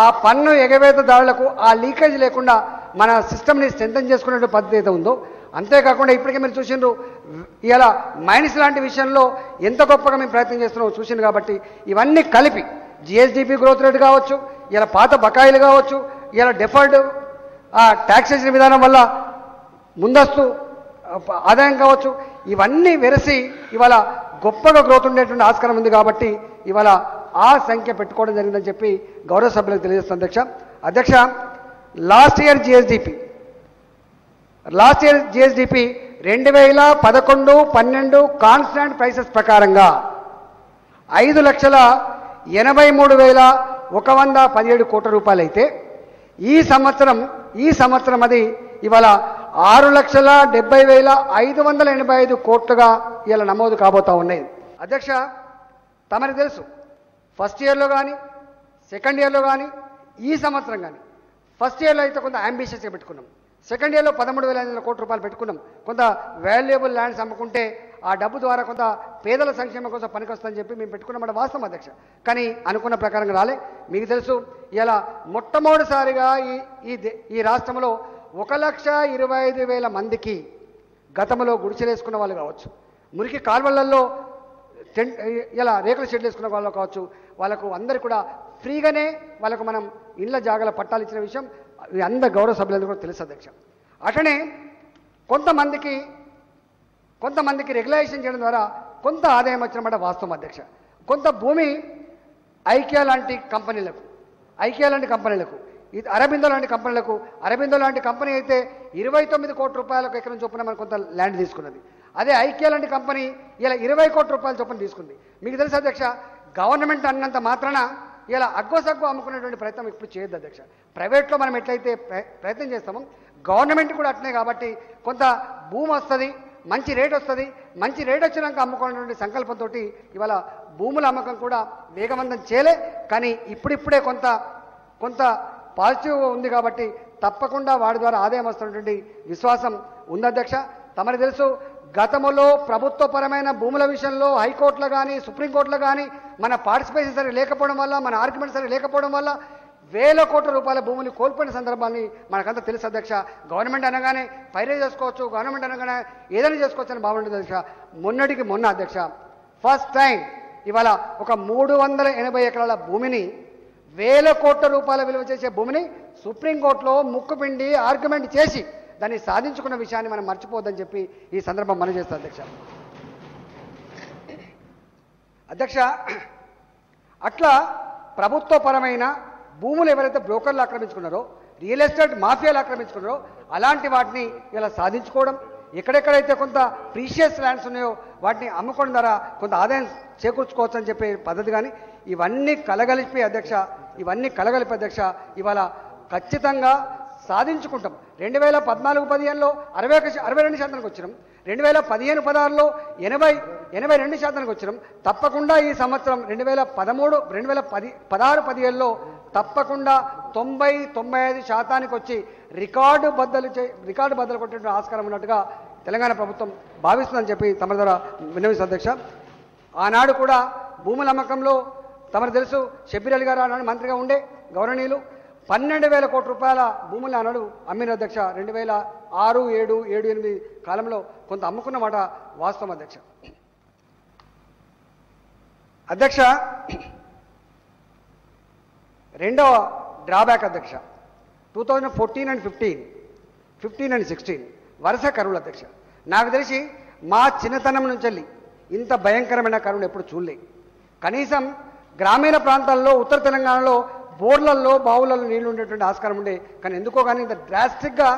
A: ఆ పన్ను ఎగవేతదారులకు ఆ లీకేజ్ లేకుండా మన సిస్టమ్ని స్ట్రెంథన్ చేసుకునే పద్ధతి అయితే ఉందో, అంతేకాకుండా ఇప్పటికే మీరు చూసిండ్రు ఇలా మైన్స్ లాంటి విషయంలో ఎంత గొప్పగా మేము ప్రయత్నం చేస్తున్నామో చూసింది. కాబట్టి ఇవన్నీ కలిపి జిఎస్డిపి గ్రోత్ రేట్ కావచ్చు, ఇలా పాత బకాయిలు కావచ్చు, ఇలా డెఫర్డ్ ట్యాక్సేషన్ విధానం వల్ల ముందస్తు ఆదాయం కావచ్చు, ఇవన్నీ వెరసి ఇవాళ గొప్పగా గ్రోత్ ఉండేటువంటి ఆస్కారం ఉంది. కాబట్టి ఇవాళ ఆ సంఖ్య పెట్టుకోవడం జరిగిందని చెప్పి గౌరవ సభ్యులకు తెలియజేస్తాను అధ్యక్ష. Last year GSDP 2011-12 constant prices ప్రకారంగా 5,83,117 కోట్ల రూపాయలు అయితే ఈ సంవత్సరం అది ఇవాళ 6,70,585 కోట్లుగా ఇలా నమోదు కాబోతా ఉన్నాయి. అధ్యక్ష, తమరికి తెలుసు ఫస్ట్ ఇయర్లో కానీ సెకండ్ ఇయర్లో కానీ ఈ సంవత్సరం కానీ ఫస్ట్ ఇయర్లో అయితే కొంత అంబిషియస్గా పెట్టుకున్నాం. సెకండ్ ఇయర్లో 13,500 కోట్ల రూపాయలు పెట్టుకున్నాం. కొంత వాల్యుయబుల్ ల్యాండ్స్ అమ్ముకుంటే ఆ డబ్బు ద్వారా కొంత పేదల సంక్షేమం కోసం పనికొస్తుందని చెప్పి మేము పెట్టుకున్నామాట వాస్తవం అధ్యక్ష. కానీ అనుకున్న ప్రకారంగా రాలే. మీకు తెలుసు ఇలా మొట్టమొదటిసారిగా ఈ రాష్ట్రంలో 1,25,000 మందికి గతంలో గుడిసెలేసుకున్న వాళ్ళు కావచ్చు, మురికి కాల్వలలో ఇలా రేకుల షెడ్లు వేసుకున్న వాళ్ళు కావచ్చు, వాళ్ళకు అందరికీ కూడా ఫ్రీగానే వాళ్ళకు మనం ఇళ్ళ జాగాల పట్టాలు ఇచ్చిన విషయం అందరు గౌరవ సభ్యులందరూ కూడా తెలుసు అధ్యక్ష. అట్లనే కొంతమందికి రెగ్యులేషన్ చేయడం ద్వారా కొంత ఆదాయం వచ్చినమాట వాస్తవం అధ్యక్ష. కొంత భూమి ఐకియా లాంటి కంపెనీలకు అరబిందో లాంటి కంపెనీ అయితే 29 కోట్ల రూపాయలకు ఎకరం చొప్పున మనం కొంత ల్యాండ్ తీసుకున్నది. అదే ఐకియా లాంటి కంపెనీ ఇలా 20 కోట్ల రూపాయల చొప్పున తీసుకుంది. మీకు తెలుసు అధ్యక్ష, గవర్నమెంట్ అన్నంత మాత్రాన ఇలా అగ్గోసగ్గు అమ్ముకునేటువంటి ప్రయత్నం ఇప్పుడు చేయొద్దు అధ్యక్ష. ప్రైవేట్లో మనం ఎట్లయితే ప్రయత్నం చేస్తామో గవర్నమెంట్ కూడా అట్లనే. కాబట్టి కొంత భూమి వస్తుంది, మంచి రేట్ వస్తుంది, మంచి రేట్ వచ్చినాక అమ్ముకునేటువంటి సంకల్పంతో ఇవాళ భూముల అమ్మకం కూడా వేగవంతం చేయలే. కానీ ఇప్పుడిప్పుడే కొంత పాజిటివ్ ఉంది కాబట్టి తప్పకుండా వాడి ద్వారా ఆదాయం వస్తున్నటువంటి విశ్వాసం ఉంది అధ్యక్ష. తమరికి తెలుసు గతంలో ప్రభుత్వపరమైన భూముల విషయంలో హైకోర్టులో కానీ సుప్రీంకోర్టులో కానీ మన పార్టిసిపేషన్ సరిగ్గా లేకపోవడం వల్ల, మన ఆర్గ్యుమెంట్ సరిగ్గా లేకపోవడం వల్ల వేల కోట్ల రూపాయల భూములు కోల్పోయిన సందర్భాన్ని మనకంతా తెలుసు అధ్యక్ష. గవర్నమెంట్ అనగానే పైరే చేసుకోవచ్చు, గవర్నమెంట్ అనగానే ఏదైనా చేసుకోవచ్చు అని బాగుంటుంది అధ్యక్ష. మొన్నటికి మొన్న అధ్యక్ష ఫస్ట్ టైం ఇవాళ ఒక 380 ఎకరాల భూమిని, వేల కోట్ల రూపాయల విలువ చేసే భూమిని సుప్రీంకోర్టులో ముక్కుపిండి ఆర్గ్యుమెంట్ చేసి దాన్ని సాధించుకున్న విషయాన్ని మనం మర్చిపోవద్దని చెప్పి ఈ సందర్భం మనం చేస్తాం అధ్యక్ష. అట్లా ప్రభుత్వపరమైన భూములు ఎవరైతే బ్రోకర్లు ఆక్రమించుకున్నారో, రియల్ ఎస్టేట్ మాఫియాలు ఆక్రమించుకున్నారో అలాంటి వాటిని ఇలా సాధించుకోవడం, ఎక్కడెక్కడైతే కొంత ప్రీషియస్ ల్యాండ్స్ ఉన్నాయో వాటిని అమ్ముకోవడం ద్వారా కొంత ఆదాయం చేకూర్చుకోవచ్చు అని చెప్పే పద్ధతి. కానీ ఇవన్నీ కలగలిపి అధ్యక్ష ఇవాళ ఖచ్చితంగా సాధించుకుంటాం. 2014-15లో 62% వచ్చినాం, 2015-16లో 82% వచ్చినాం. తప్పకుండా ఈ సంవత్సరం 2016-17లో తప్పకుండా 90-95% వచ్చి రికార్డు బద్దలు కొట్టే ఆస్కారం ఉన్నట్టుగా తెలంగాణ ప్రభుత్వం భావిస్తుందని చెప్పి తమ ద్వారా విన్నవిస్తుంది అధ్యక్ష. ఆనాడు కూడా భూముల అమ్మకంలో తమకు తెలుసు షబ్బీర్ అలీ గారు ఆనాడు మంత్రిగా ఉండే గౌరవనీయులు 12,000 కోట్ల రూపాయల భూములు ఆనాడు అమ్మిన అధ్యక్ష. 2006, 7, 8 కాలంలో కొంత అమ్ముకున్నమాట వాస్తవం అధ్యక్ష. రెండవ డ్రాబ్యాక్ అధ్యక్ష 2014 and 15 and 16 వరుస కరువులు అధ్యక్ష. నాకు తెలిసి మా చిన్నతనం నుంచి వెళ్ళి ఇంత భయంకరమైన కరువులు ఎప్పుడు చూడలే. కనీసం గ్రామీణ ప్రాంతాల్లో ఉత్తర తెలంగాణలో బోర్లలో బావులలో నీళ్లు ఉండేటువంటి ఆస్కారం ఉండే. కానీ ఎందుకో కానీ ఇంత డ్రాస్టిక్గా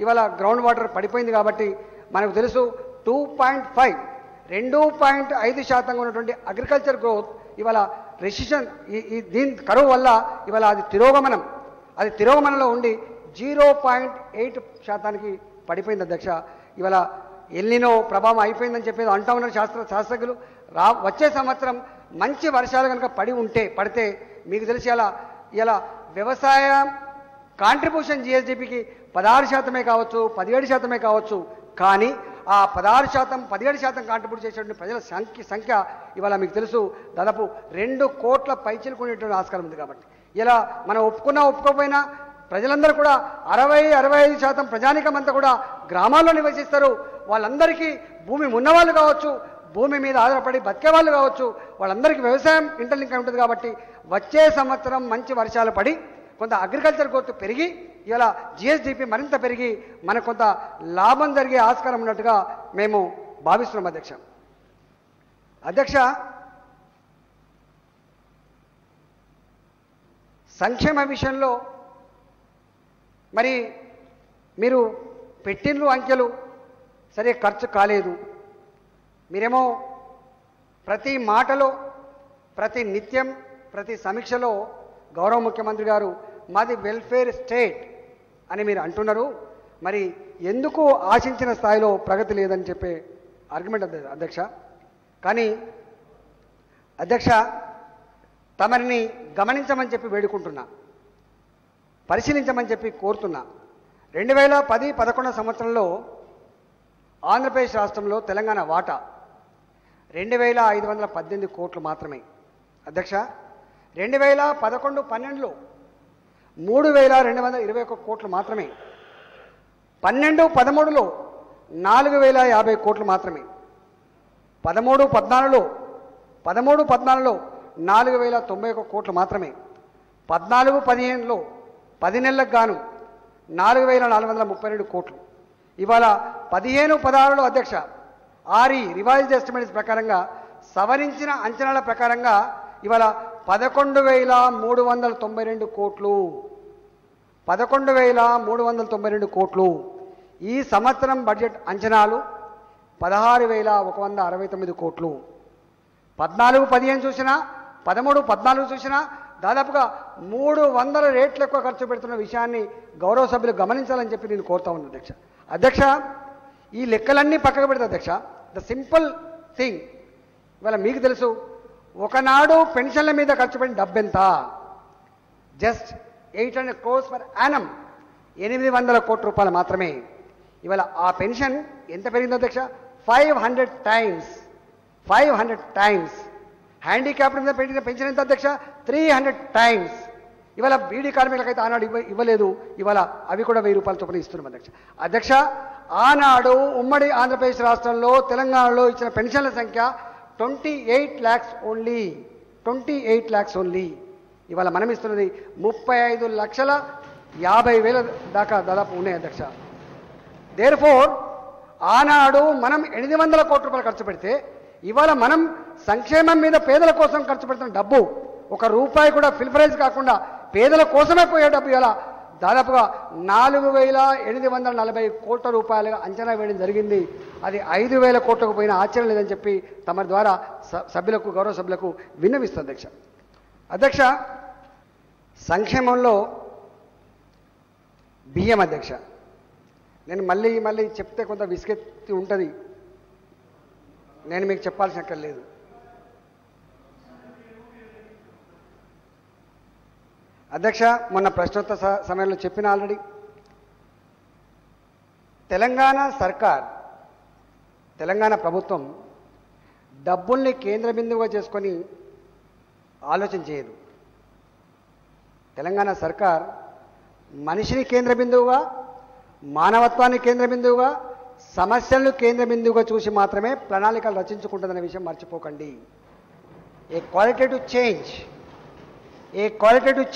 A: ఇవాళ గ్రౌండ్ వాటర్ పడిపోయింది. కాబట్టి మనకు తెలుసు 2.5% ఉన్నటువంటి అగ్రికల్చర్ గ్రోత్ ఇవాళ రెసిషన్ దీని కరువు వల్ల ఇవాళ అది తిరోగమనంలో ఉండి 0.8% పడిపోయింది అధ్యక్ష. ఇవాళ ఎల్నినో ప్రభావం అయిపోయిందని చెప్పేది అంటా ఉన్నారు శాస్త్రజ్ఞులు. వచ్చే సంవత్సరం మంచి వర్షాలు కనుక పడితే మీకు తెలిసి ఇలా వ్యవసాయ కాంట్రిబ్యూషన్ జిఎస్డిపికి 16% కావచ్చు, 17% కావచ్చు. కానీ ఆ 16%, 17% కాంట్రిబ్యూట్ చేసేటువంటి ప్రజల సంఖ్య ఇవాళ మీకు తెలుసు దాదాపు 2 కోట్ల పైచిలుకునేటువంటి ఆస్కారం ఉంది. కాబట్టి ఇలా మనం ఒప్పుకోకపోయినా ప్రజలందరూ కూడా 60-65% ప్రజానికం అంతా కూడా గ్రామాల్లో నివసిస్తారు. వాళ్ళందరికీ భూమి ఉన్నవాళ్ళు కావచ్చు, భూమి మీద ఆధారపడి బతికే వాళ్ళు కావచ్చు, వాళ్ళందరికీ వ్యవసాయం ఇంటర్లింక్ అయి ఉంటుంది. కాబట్టి వచ్చే సంవత్సరం మంచి వర్షాలు పడి కొంత అగ్రికల్చర్ గ్రోత్ పెరిగి ఇలా జిఎస్డిపి మరింత పెరిగి మనకు కొంత లాభం జరిగే ఆస్కారం ఉన్నట్టుగా మేము భావిస్తున్నాం అధ్యక్ష. సంక్షేమ విషయంలో మరి మీరు పెట్టిండ్రు అంకెలు సరే ఖర్చు కాలేదు. మీరేమో ప్రతి మాటలో, ప్రతి నిత్యం, ప్రతి సమీక్షలో గౌరవ ముఖ్యమంత్రి గారు మాది వెల్ఫేర్ స్టేట్ అని మీరు అంటున్నారు. మరి ఎందుకు ఆశించిన స్థాయిలో ప్రగతి లేదని చెప్పే ఆర్గ్యుమెంట్ అధ్యక్ష. కానీ అధ్యక్ష, తమరిని గమనించమని చెప్పి వేడుకుంటున్నా, పరిశీలించమని చెప్పి కోరుతున్నా. 2010-11 సంవత్సరంలో ఆంధ్రప్రదేశ్ రాష్ట్రంలో తెలంగాణ వాటా 2518 కోట్లు మాత్రమే అధ్యక్ష. 2011-12లో 3221 కోట్లు మాత్రమే. 12-13లో 4050 కోట్లు మాత్రమే. 13-14లో 4091 కోట్లు మాత్రమే. 14-15లో 10 నెలలకు గాను 4432 కోట్లు. ఇవాళ 15-16లో అధ్యక్ష రివైజ్డ్ ఎస్టిమేట్స్ ప్రకారంగా, సవరించిన అంచనాల ప్రకారంగా ఇవాళ 11,392 కోట్లు. 11,392 కోట్లు. ఈ సంవత్సరం బడ్జెట్ అంచనాలు 16,169 కోట్లు. 14-15 చూసినా, 13-14 చూసినా దాదాపుగా 300 రేట్లు ఎక్కువ ఖర్చు పెడుతున్న విషయాన్ని గౌరవ సభ్యులు గమనించాలని చెప్పి నేను కోరుతా ఉన్నాను అధ్యక్ష. అధ్యక్ష, ఈ లెక్కలన్నీ పక్కకు పెడతా అధ్యక్ష. ద సింపుల్ థింగ్, ఇవాళ మీకు తెలుసు, ఒకనాడు పెన్షన్ల మీద ఖర్చు పెట్టిన డబ్బెంత? జస్ట్ 800 crores per annum, 800 కోట్ల రూపాయలు మాత్రమే. ఇవాళ ఆ పెన్షన్ ఎంత పెరిగిందో అధ్యక్ష? 500 times. హ్యాండిక్యాప్డ్ మీద పెట్టిన పెన్షన్ ఎంత అధ్యక్ష? 300 times. ఇవాళ బీడీ కార్మికులకైతే ఆనాడు ఇవ్వలేదు, ఇవాళ అవి కూడా 1000 రూపాయల చొప్పున ఇస్తున్నాం అధ్యక్ష. అధ్యక్ష, ఆనాడు ఉమ్మడి ఆంధ్రప్రదేశ్ రాష్ట్రంలో, తెలంగాణలో ఇచ్చిన పెన్షన్ల సంఖ్య 28 lakhs ఓన్లీ. 28 lakhs only. ఇవాళ మనం ఇస్తున్నది 35,50,000 దాకా దాదాపు ఉన్నాయి అధ్యక్ష. దేర్ఫోర్ ఆనాడు మనం 800 కోట్ల రూపాయలు ఖర్చు పెడితే, ఇవాళ మనం సంక్షేమం మీద పేదల కోసం ఖర్చు పెడుతున్న డబ్బు 1 రూపాయి కూడా ఫిల్ఫరైజ్ కాకుండా పేదల కోసమే పోయే డబ్బు ఇలా దాదాపుగా 4,840 కోట్ల రూపాయలుగా అంచనా వేయడం జరిగింది. అది 5,000 కోట్లకు పోయిన ఆశ్చర్యం లేదని చెప్పి తమ ద్వారా సభ్యులకు, గౌరవ సభ్యులకు విన్నవిస్తుంది అధ్యక్ష. అధ్యక్ష, సంక్షేమంలో బియ్యం అధ్యక్ష, నేను మళ్ళీ చెప్తే కొంత విసుగెత్తి ఉంటుంది, నేను మీకు చెప్పాల్సిన అక్కర్లేదు. అధ్యక్ష, మొన్న ప్రశ్నోత్తర సమయంలో చెప్పిన ఆల్రెడీ, తెలంగాణ ప్రభుత్వం డబ్బుల్ని కేంద్ర బిందువుగా చేసుకొని ఆలోచన చేయదు. తెలంగాణ సర్కార్ మనిషిని కేంద్ర బిందువుగా, మానవత్వాన్ని కేంద్ర బిందువుగా, సమస్యలను కేంద్ర బిందువుగా చూసి మాత్రమే ప్రణాళికలు రచించుకుంటుందనే విషయం మర్చిపోకండి. ఏ క్వాలిటేటివ్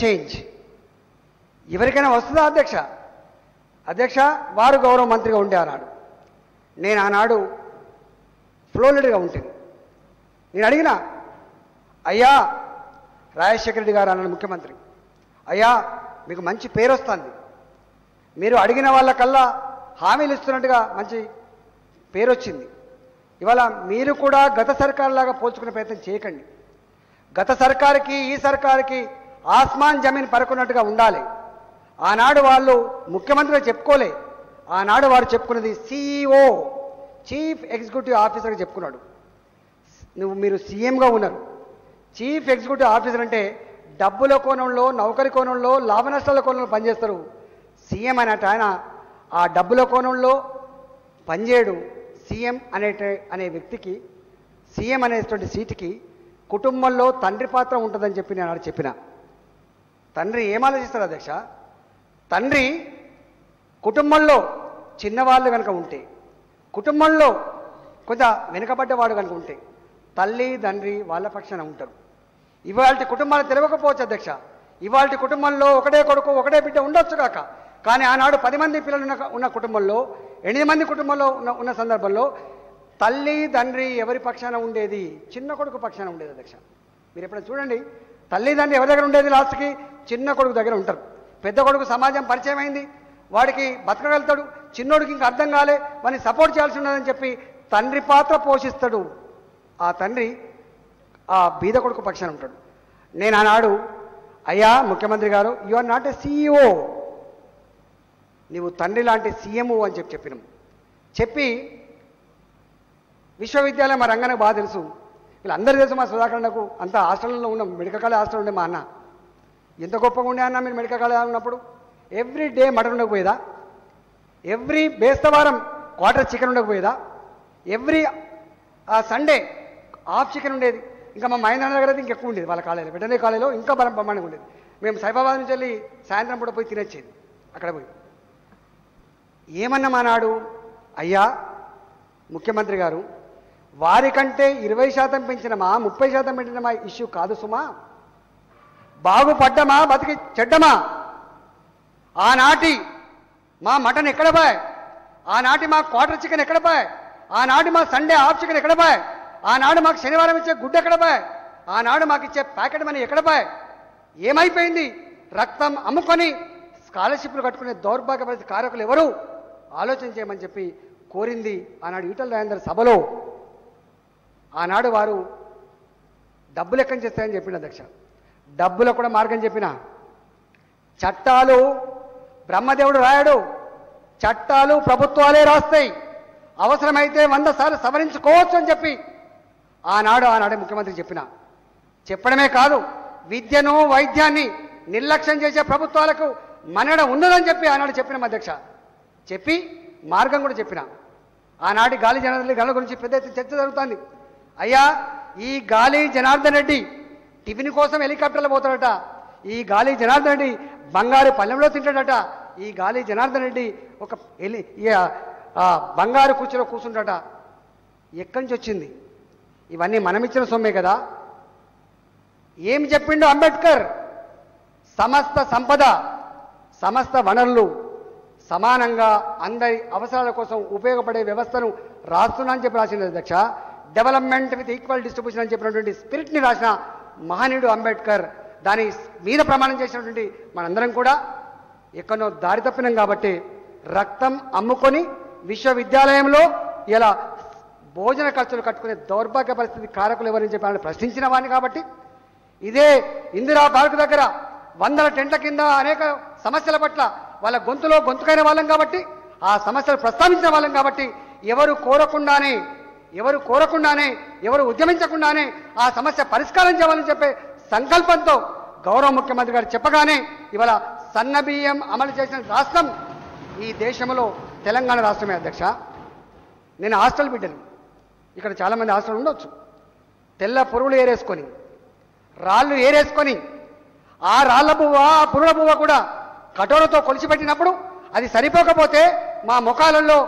A: చేంజ్ ఎవరికైనా వస్తుందా అధ్యక్ష? అధ్యక్ష, వారు గౌరవ మంత్రిగా ఉండే ఆనాడు, నేను ఆనాడు ఫ్లోర్ లీడర్గా ఉంటుంది. నేను అడిగిన, అయ్యా రాజశేఖర రెడ్డి గారు అన్నాడు ముఖ్యమంత్రి, అయ్యా మీకు మంచి పేరు వస్తుంది, మీరు అడిగిన వాళ్ళకల్లా హామీలు ఇస్తున్నట్టుగా మంచి పేరు వచ్చింది. ఇవాళ మీరు కూడా గత సర్కారు లాగా పోల్చుకునే ప్రయత్నం చేయకండి. గత సర్కారుకి ఈ సర్కారుకి ఆస్మాన్ జమీన్ పరకున్నట్టుగా ఉండాలి. ఆనాడు వాళ్ళు ముఖ్యమంత్రిగా చెప్పుకోలే, ఆనాడు వారు చెప్పుకున్నది CEO, చీఫ్ ఎగ్జిక్యూటివ్ ఆఫీసర్గా చెప్పుకున్నాడు. మీరు సీఎంగా ఉన్నారు. చీఫ్ ఎగ్జిక్యూటివ్ ఆఫీసర్ అంటే డబ్బుల కోణంలో, నౌకరి కోణంలో, లాభ నష్టాల కోణంలో పనిచేస్తారు. సీఎం అనేట ఆయన ఆ డబ్బుల కోణంలో పనిచేయడు. సీఎం అనే వ్యక్తికి, సీఎం అనేటువంటి సీటుకి కుటుంబంలో తండ్రి పాత్ర ఉంటుందని చెప్పి నేను ఆడ చెప్పిన. తండ్రి ఏం ఆలోచిస్తారు అధ్యక్ష? తండ్రి కుటుంబంలో చిన్నవాళ్ళు కనుక ఉంటే, కుటుంబంలో కొంత వెనుకబడ్డవాడు కనుక ఉంటే, తల్లి తండ్రి వాళ్ళ పక్షాన ఉంటారు. ఇవాళ కుటుంబాలు తెలియకపోవచ్చు అధ్యక్ష. ఇవాళ కుటుంబంలో ఒకటే కొడుకు, ఒకటే బిడ్డ ఉండొచ్చు కాక, కానీ ఆనాడు 10 మంది పిల్లలు ఉన్న కుటుంబంలో, 8 మంది కుటుంబంలో ఉన్న సందర్భంలో తల్లి తండ్రి ఎవరి పక్షాన ఉండేది? చిన్న కొడుకు పక్షాన ఉండేది అధ్యక్ష. మీరు ఎప్పుడైనా చూడండి, తల్లి తండ్రి ఎవరి దగ్గర ఉండేది? లాస్ట్కి చిన్న కొడుకు దగ్గర ఉంటారు. పెద్ద కొడుకు సమాజం పరిచయం అయింది, వాడికి బతకగలుగుతాడు, చిన్నోడికి ఇంకా అర్థం కాలే, వాడిని సపోర్ట్ చేయాల్సి ఉన్నదని చెప్పి తండ్రి పాత్ర పోషిస్తాడు. ఆ తండ్రి ఆ బీద కొడుకు పక్షాన ఉంటాడు. నేను ఆనాడు అయ్యా ముఖ్యమంత్రి గారు, you are not a CEO, నీవు తండ్రి లాంటి CMO అని చెప్పినాం. చెప్పి విశ్వవిద్యాలయం మా రంగానికి బాగా తెలుసు, వీళ్ళందరూ తెలుసు. మా సుధాకరణకు అంత హాస్టల్లో ఉన్నాం, మెడికల్ కాలేజ్ హాస్టల్ ఉండే మా అన్న. ఎంత గొప్పగా ఉండే అన్న మీరు మెడికల్ కాలేజ్ ఉన్నప్పుడు. ఎవ్రీ డే మటన్ ఉండకపోయేదా? ఎవ్రీ బేస్తవారం క్వార్టర్ చికెన్ ఉండకపోయేదా? ఎవ్రీ సండే హాఫ్ చికెన్ ఉండేది. ఇంకా మా మహేంద్ర దగ్గర అయితే ఇంకెక్కువ ఉండేది. వాళ్ళ కాలేజీలో, వెటర్నరీ కాలేజీలో ఇంకా బ్రహ్మాండంగా ఉండేది. మేము సైఫాబాద్ నుంచి వెళ్ళి సాయంత్రం పూట పోయి తినొచ్చేది అక్కడ పోయి. ఏమన్నా మా నాడు, అయ్యా ముఖ్యమంత్రి గారు, వారికంటే 20% పెంచినమా 30% పెంచినమా ఇష్యూ కాదు సుమా. బాగుపడ్డమా బతికి చెడ్డమా? ఆనాటి మా మటన్ ఎక్కడ పోయ్? ఆనాటి మా క్వార్టర్ చికెన్ ఎక్కడ పోయ్? ఆనాటి మా సండే హాఫ్ చికెన్ ఎక్కడ పోయ్? ఆనాడు మాకు శనివారం ఇచ్చే గుడ్డు ఎక్కడ పోయ్? ఆనాడు మాకు ఇచ్చే ప్యాకెట్ మనీ ఎక్కడ పోయ్? ఏమైపోయింది? రక్తం అమ్ముకొని స్కాలర్షిప్లు కట్టుకునే దౌర్భాగ్య పరిస్థితి కారకులు ఎవరు? ఆలోచన చేయమని చెప్పి కోరింది ఆనాడు ఈటల రాజేందర్ సభలో. ఆనాడు వారు డబ్బులు ఎక్కడి చేస్తాయని చెప్పిండు అధ్యక్ష. డబ్బులకు కూడా మార్గం చెప్పిన. చట్టాలు బ్రహ్మదేవుడు రాయడు, చట్టాలు ప్రభుత్వాలే రాస్తాయి. అవసరమైతే 100 సార్లు సవరించుకోవచ్చు అని చెప్పి ఆనాడే ముఖ్యమంత్రి చెప్పడమే కాదు, విద్యను వైద్యాన్ని నిర్లక్ష్యం చేసే ప్రభుత్వాలకు మనడ ఉన్నదని చెప్పి ఆనాడు చెప్పిన అధ్యక్ష. చెప్పి మార్గం కూడా చెప్పిన. ఆనాటి గాలి జనార్దన్ రెడ్డి గనుల గురించి పెద్ద ఎత్తున చర్చ జరుగుతుంది. అయ్యా, ఈ గాలి జనార్దన్ రెడ్డి టిఫిన్ కోసం హెలికాప్టర్లో పోతాడట. ఈ గాలి జనార్దన్ రెడ్డి బంగారు పల్లెంలో తింటాడట. ఈ గాలి జనార్దన్ రెడ్డి ఒక బంగారు కుర్చీలో కూర్చుంటాడట. ఎక్కడి నుంచి వచ్చింది? ఇవన్నీ మనమిచ్చిన సొమ్మే కదా. ఏం చెప్పిండు అంబేద్కర్? సమస్త సంపద, సమస్త వనరులు సమానంగా అందరి అవసరాల కోసం ఉపయోగపడే వ్యవస్థను రాస్తున్నా అని చెప్పి రాసింది అధ్యక్ష. డెవలప్మెంట్ విత్ ఈక్వల్ డిస్ట్రిబ్యూషన్ అని చెప్పినటువంటి స్పిరిట్ని రాసిన మహనీయుడు అంబేద్కర్. దాని మీద ప్రమాణం చేసినటువంటి మనందరం కూడా ఎక్కడో దారి తప్పినాం కాబట్టి రక్తం అమ్ముకొని విశ్వవిద్యాలయంలో ఇలా భోజన ఖర్చులు కట్టుకునే దౌర్భాగ్య పరిస్థితి కారకులు ఎవరని చెప్పి ప్రశ్నించిన వాడిని కాబట్టి, ఇదే ఇందిరా పార్క్ దగ్గర 100 టెంట్ల కింద అనేక సమస్యల పట్ల వాళ్ళ గొంతులో గొంతుకైన వాళ్ళం కాబట్టి, ఆ సమస్యలు ప్రస్తావించిన వాళ్ళం కాబట్టి, ఎవరు కోరకుండానే ఎవరు ఉద్యమించకుండానే ఆ సమస్య పరిష్కారం చేయాలని చెప్పే సంకల్పంతో గౌరవ ముఖ్యమంత్రి గారు చెప్పగానే ఇవాళ సన్నబియ్యం అమలు చేసిన రాష్ట్రం ఈ దేశంలో తెలంగాణ రాష్ట్రమే అధ్యక్ష. నేను హాస్టల్ బిడ్డను, ఇక్కడ చాలామంది హాస్టల్ ఉండొచ్చు. తెల్ల పురుగులు ఏరేసుకొని, రాళ్ళు ఏరేసుకొని, ఆ రాళ్ల పువ్వ ఆ పురుగుల పువ్వ కూడా కటోరతో కొలిచిపెట్టినప్పుడు అది సరిపోకపోతే, మా ముఖాలలో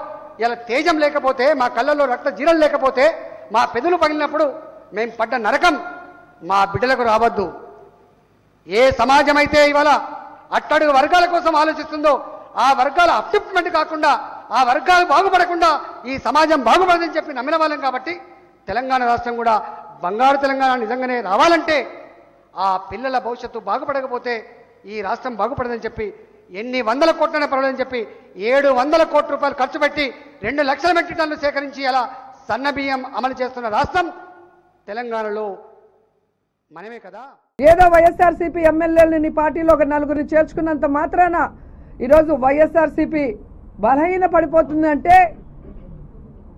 A: ఇలా తేజం లేకపోతే, మా కళ్ళల్లో రక్త జీరలు లేకపోతే, మా పెదవులు పగిలినప్పుడు మేము పడ్డ నరకం మా బిడ్డలకు రావద్దు. ఏ సమాజం అయితే ఇవాళ అట్టడుగు వర్గాల కోసం ఆలోచిస్తుందో ఆ వర్గాల అప్లిప్మెంట్ కాకుండా, ఆ వర్గాలు బాగుపడకుండా ఈ సమాజం బాగుపడదని చెప్పి నమ్మిన వాళ్ళం కాబట్టి తెలంగాణ రాష్ట్రం కూడా బంగారు తెలంగాణ నిజంగానే రావాలంటే ఆ పిల్లల భవిష్యత్తు బాగుపడకపోతే ఈ రాష్ట్రం బాగుపడదని చెప్పి ఎన్ని వందల కోట్లనే పర్వాలని చెప్పి 700 కోట్ల రూపాయలు ఖర్చు పెట్టి 2 లక్షల మెట్రిక్ టన్నులు సేకరించి అలా సన్నబియ్యం అమలు చేస్తున్న రాష్ట్రం తెలంగాణలో మనమే కదా.
B: ఏదో వైఎస్ఆర్సీపీ ఎమ్మెల్యేలని నీ పార్టీలో ఒక 4 చేర్చుకున్నంత మాత్రాన ఈరోజు వైఎస్ఆర్సీపీ బలహీన పడిపోతుంది అంటే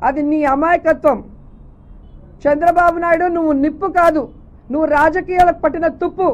B: అది నీ అమాయకత్వం. చంద్రబాబు నాయుడు, నువ్వు నిప్పు కాదు, నువ్వు రాజకీయాలకు పట్టిన తుప్పు.